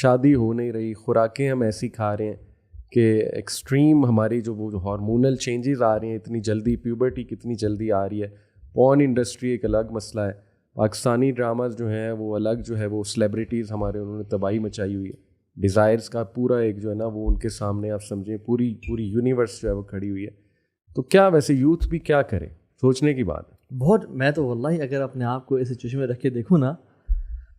شادی ہو نہیں رہی, خوراکیں ہم ایسی کھا رہے ہیں کہ ایکسٹریم ہماری جو وہ ہارمونل چینجز آ رہے ہیں اتنی جلدی, پیوبرٹی کتنی جلدی آ رہی ہے. پورن انڈسٹری ایک الگ مسئلہ ہے. پاکستانی ڈراماز جو ہیں وہ الگ جو ہے وہ سلیبریٹیز ہمارے انہوں نے تباہی مچائی ہوئی ہے. ڈیزائرز کا پورا ایک جو ہے نا وہ ان کے سامنے آپ سمجھیں پوری یونیورس جو ہے وہ کھڑی ہوئی ہے. تو کیا ویسے یوتھ بھی کیا کرے, سوچنے کی بات ہے بہت. میں تو واللہ اگر اپنے آپ کو اس سچویشن میں رکھ کے دیکھوں نا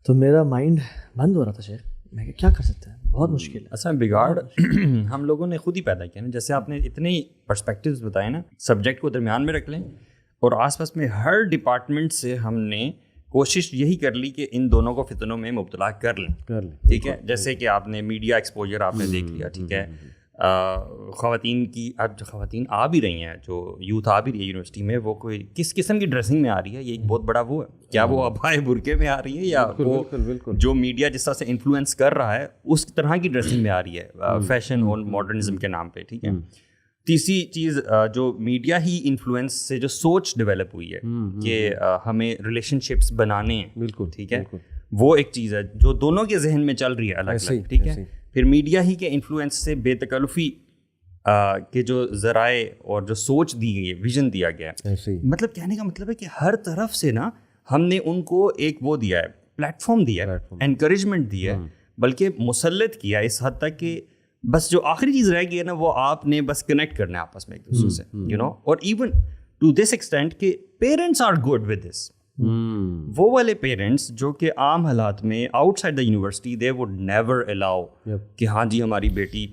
تو میرا مائنڈ بند ہو رہا تھا شیخ. میں کیا کر سکتے ہیں, بہت مشکل ہے. اصل بگاڑ ہم لوگوں نے خود ہی پیدا کیا نا. جیسے آپ نے اتنے پرسپیکٹیوز بتائے نا, سبجیکٹ کو درمیان میں رکھ لیں اور آس پاس میں ہر ڈپارٹمنٹ سے ہم نے کوشش یہی کر لی کہ ان دونوں کو فتنوں میں مبتلا کر لیں. ٹھیک ہے, جیسے کہ آپ نے میڈیا ایکسپوجر آپ نے دیکھ لیا. ٹھیک ہے, خواتین کی اب جو خواتین آ بھی رہی ہیں, جو یوتھ آ بھی رہی ہے یونیورسٹی میں, وہ کوئی کس قسم کی ڈریسنگ میں آ رہی ہے, یہ ایک بہت بڑا وہ ہے. کیا وہ ابائے برقعے میں آ رہی ہے یا وہ جو میڈیا جس طرح سے انفلوئنس کر رہا ہے اس طرح کی ڈریسنگ میں آ رہی ہے فیشن اور ماڈرنزم کے نام پہ. ٹھیک ہے, تیسری چیز جو میڈیا ہی انفلوئنس سے جو سوچ ڈیولپ ہوئی ہے کہ ہمیں ریلیشن شپس بنانے ہیں. بالکل ٹھیک ہے, وہ ایک چیز ہے جو دونوں کے ذہن میں چل رہی ہے الگ الگ. ٹھیک ہے, پھر میڈیا ہی کے انفلوئنس سے بے تکلفی کے جو ذرائع اور جو سوچ دی گئی ہے, ویژن دیا گیا ہے. مطلب کہنے کا مطلب ہے کہ ہر طرف سے نا ہم نے ان کو ایک وہ دیا ہے, پلیٹ فارم دیا ہے, انکریجمنٹ دی ہے, بلکہ مسلط کیا اس حد تک کہ بس جو آخری چیز رہ گئی ہے نا وہ آپ نے بس کنیکٹ کرنا ہے آپس میں ایک دوسرے سے, یو نو. اور ایون ٹو دس ایکسٹینٹ کہ parents are good with this. وہ والے پیرنٹس جو کہ عام حالات میں outside the university they would never allow کہ ہاں جی ہماری بیٹی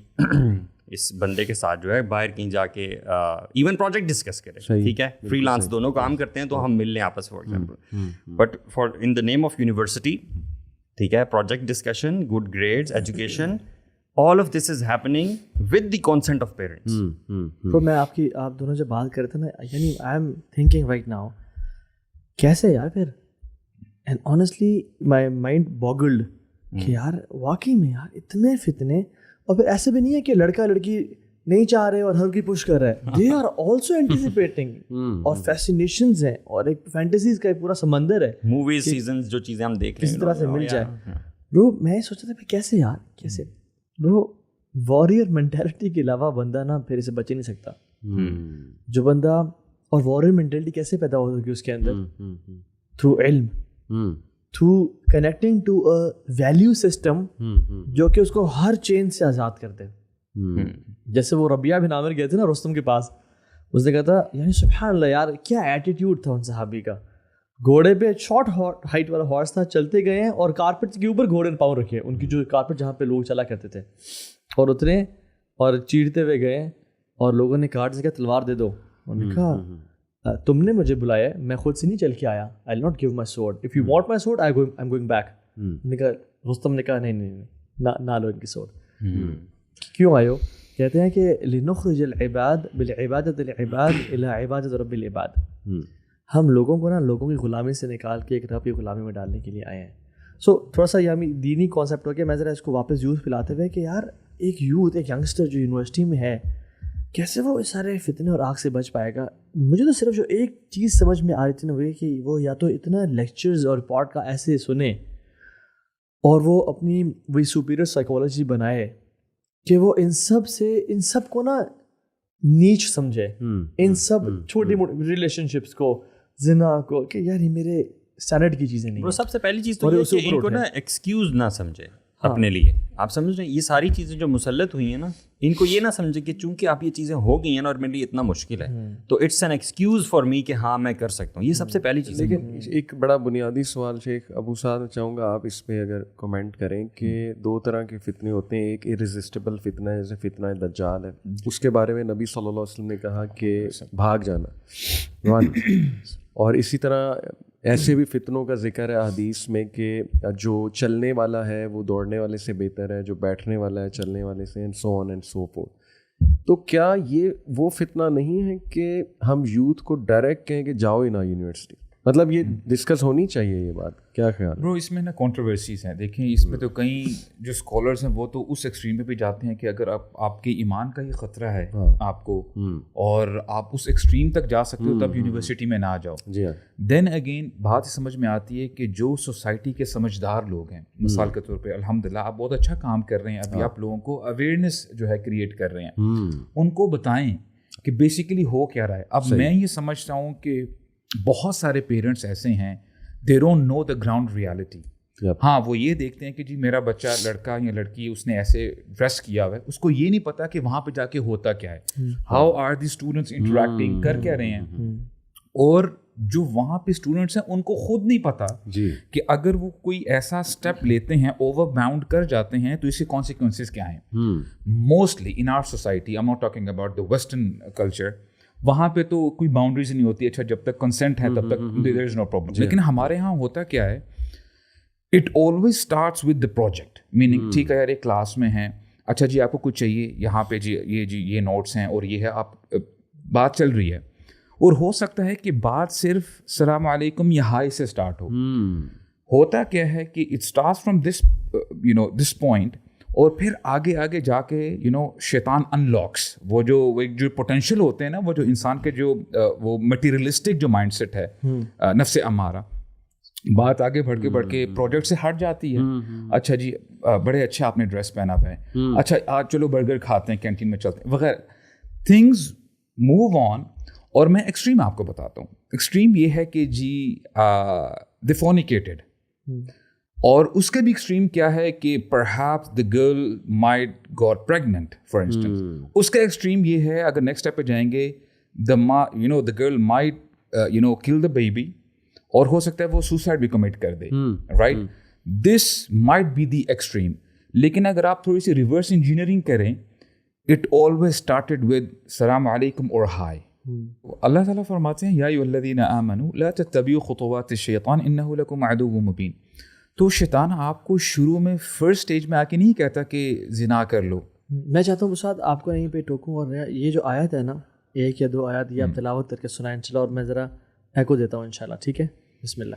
اس بندے کے ساتھ جو ہے باہر کہیں جا کے ایون پروجیکٹ ڈسکس کرے. ٹھیک ہے, فری لانس دونوں کام کرتے ہیں تو ہم مل لیں آپس for example. But for in the name of university, ٹھیک ہے, project discussion, good grades, education, all of this is happening with the consent of parents. تو میں آپ دونوں جب بات کر رہے تھے نا, یعنی I am thinking right now کیسے یار پھر, and honestly my mind boggled کہ یار واقعی میں یار اتنے فتنے, اور پھر ایسے بھی نہیں ہے کہ لڑکا لڑکی نہیں چاہ رہے اور ہر کی پش کر رہا ہے, they are also anticipating اور fascinations ہیں اور ایک فینٹیسیز کا ایک پورا سمندر ہے. موویز, سیزنز, جو چیزیں ہم دیکھ رہے ہیں کس طرح سے مل جائے. برو میں سوچا تھا پھر کیسے یار, کیسے برو واریر مینٹیلٹی کے علاوہ بندہ نا پھر اسے بچ ہی نہیں سکتا. جو بندہ, اور واریر مینٹیلٹی کیسے پیدا ہوگی اس کے اندر, تھرو علم, through connecting to a value system جو کہ اس کو ہر چین سے آزاد کر دے. جیسے وہ ربیہ بن عامر گئے تھے نا رستم کے پاس, اس نے کہا تھا یعنی سبحان اللہ یار کیا ایٹیٹیوڈ تھا ان صحابی کا. گھوڑے پہ شارٹ ہائٹ والا ہارس تھا, چلتے گئے ہیں اور کارپیٹ کے اوپر گھوڑے نے پاؤں رکھے, ان کی جو کارپیٹ جہاں پہ لوگ چلا کرتے تھے, اور اترے اور چیرتے ہوئے گئے, اور لوگوں نے کارڈ سے کہا تلوار دے دو. انہوں نے کہا تم نے مجھے بلایا, میں خود سے نہیں چل کے آیا, I will not give my sword, if you want my sword I am going back. نے کہا, رستم نے کہا نہیں نہ لو ان کی سورڈ. کیوں آئے ہو؟ کہتے ہیں کہ لنخرج العباد بالعبادۃ العباد الی عبادۃ رب العباد. ہم لوگوں کو نا لوگوں کی غلامی سے نکال کے ایک رب کی غلامی میں ڈالنے کے لیے آئے ہیں. سو تھوڑا سا یہ دینی کانسیپٹ ہو گیا. میں ذرا اس کو واپس یوتھ پلاتے ہوئے کہ یار ایک یوتھ, ایک ینگسٹر جو یونیورسٹی میں ہے, کیسے وہ اس سارے فتنے اور آگ سے بچ پائے گا. مجھے تو صرف جو ایک چیز سمجھ میں آ رہی تھی نا وہ کہ وہ یا تو اتنا لیکچرز اور پوڈ کا ایسے سنے اور وہ اپنی وہی سپیریئر سائیکالوجی بنائے کہ وہ ان سب کو نا نیچ سمجھے, ان سب چھوٹی موٹی ریلیشن شپس کو, زنا کو, کہ یار یہ میرے اسٹینڈرڈ کی چیزیں نہیں. وہ سب سے پہلی چیز تو یہ کہ ان کو نا ایکسکیوز نہ سمجھے اپنے لیے. آپ سمجھ رہے ہیں یہ ساری چیزیں جو مسلط ہوئی ہیں نا, ان کو یہ نہ سمجھے کہ چونکہ آپ یہ چیزیں ہو گئی ہیں نا اور میرے لیے اتنا مشکل ہے تو it's an excuse for me کہ ہاں میں کر سکتا ہوں. یہ سب سے پہلی چیز. لیکن ایک بڑا بنیادی سوال شیخ ابو سعد چاہوں گا آپ اس پہ اگر کمنٹ کریں کہ دو طرح کے فتنے ہوتے ہیں. ایک ارریزسٹیبل فتنہ ہے جیسے فتنہ دجال ہے, اس کے بارے میں نبی صلی اللہ علیہ وسلم نے کہا کہ بھاگ جانا, اور اسی طرح ایسے بھی فتنوں کا ذکر ہے حدیث میں کہ جو چلنے والا ہے وہ دوڑنے والے سے بہتر ہے, جو بیٹھنے والا ہے چلنے والے سے, and so on and so forth. تو کیا یہ وہ فتنہ نہیں ہے کہ ہم یوتھ کو ڈائریکٹ کہیں کہ جاؤ ہی نہ یونیورسٹی؟ مطلب یہ ڈسکس ہونی چاہیے یہ بات, کیا خیال ہے؟ برو اس میں نا کنٹروورسیز ہیں. دیکھیں اس میں تو کئی جو اسکالرس ہیں وہ تو اس ایکسٹریم پہ بھی جاتے ہیں کہ اگر آپ کے ایمان کا ہی خطرہ ہے آپ کو اور آپ اس ایکسٹریم تک جا سکتے ہو تب یونیورسٹی میں نہ جاؤ. جی ہاں. دین اگین بات سمجھ میں آتی ہے کہ جو سوسائٹی کے سمجھدار لوگ ہیں, مثال کے طور پہ الحمدللہ آپ بہت اچھا کام کر رہے ہیں, ابھی آپ لوگوں کو اویئرنیس جو ہے کریٹ کر رہے ہیں, ان کو بتائیں کہ بیسیکلی ہو کیا رہا ہے. اب میں یہ سمجھتا ہوں کہ بہت سارے پیرنٹس ایسے ہیں they don't know the ground reality. ہاں وہ یہ دیکھتے ہیں کہ جی میرا بچہ لڑکا یا لڑکی اس نے ایسے ڈریس کیا ہوا ہے, اس کو یہ نہیں پتا کہ وہاں پہ جا کے ہوتا کیا ہے, how are the students interacting, کر کیا رہے ہیں. اور جو وہاں پہ اسٹوڈنٹس ہیں ان کو خود نہیں پتا کہ اگر وہ کوئی ایسا اسٹیپ لیتے ہیں, اوور باؤنڈ کر جاتے ہیں, تو اس کے کانسیکوینسز کیا ہیں. Mostly in our society, I am not talking about the western culture, وہاں پہ تو کوئی باؤنڈریز نہیں ہوتی. اچھا جب تک کنسنٹ ہے تب تک دیر از نو پرابلم. لیکن ہمارے یہاں ہوتا کیا ہے, it always starts with the project. Meaning ٹھیک ہے یار ایک کلاس میں ہیں, اچھا جی آپ کو کچھ چاہیے, یہاں پہ جی یہ نوٹس ہیں اور یہ ہے, آپ بات چل رہی ہے, اور ہو سکتا ہے کہ بات صرف السلام علیکم یا ہائی سے اسٹارٹ ہو. ہوتا کیا ہے کہ it starts from this point, اور پھر آگے جا کے شیطان انلاکس وہ جو پوٹینشیل ہوتے ہیں نا, وہ جو انسان کے جو وہ مٹیریلسٹک جو مائنڈ سیٹ ہے, نفس امارہ, بات آگے بڑھ کے پروجیکٹ سے ہٹ جاتی ہے. اچھا جی بڑے اچھے آپ نے ڈریس پہنا ہوا ہے, اچھا آج چلو برگر کھاتے ہیں, کینٹین میں چلتے ہیں وغیرہ, تھنگز موو آن. اور میں ایکسٹریم آپ کو بتاتا ہوں. ایکسٹریم یہ ہے کہ جی دے فورنیکیٹڈ, اور اس کا بھی ایکسٹریم کیا ہے کہ perhaps the girl might got pregnant for instance. اس کا ایکسٹریم یہ ہے, اگر نیکسٹ اسٹیپ پہ جائیں گے, دا گرل مائٹ کل دا بیبی, اور ہو سکتا ہے وہ سوسائڈ بھی کمٹ کر دے, right. This might be the extreme. لیکن اگر آپ تھوڑی سی ریورس انجینئرنگ کریں, اٹ آلویز اسٹارٹیڈ ود السلام علیکم اور ہائی. اللہ تعالیٰ فرماتے ہیں یا ایھا الذین آمنوا لا تتبعوا خطوات الشیطان انہ لکم عدو مبین. تو شیطان آپ کو شروع میں فرسٹ اسٹیج میں آ کے نہیں کہتا کہ زنا کر لو. میں چاہتا ہوں استاد آپ کو یہیں پہ ٹوکوں, اور یہ جو آیت ہے نا, 1 یا 2 آیات یہ آپ تلاوت کر کے سنائیں چلا, اور میں ذرا ایکو دیتا ہوں انشاءاللہ, ٹھیک ہے؟ بسم اللہ.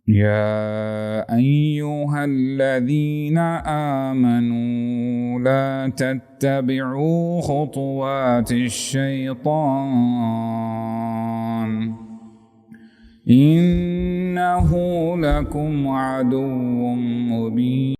یا ایھا الذین آمنوا لا تتبعوا خطوات الشیطان انہ لکم عدو مبین.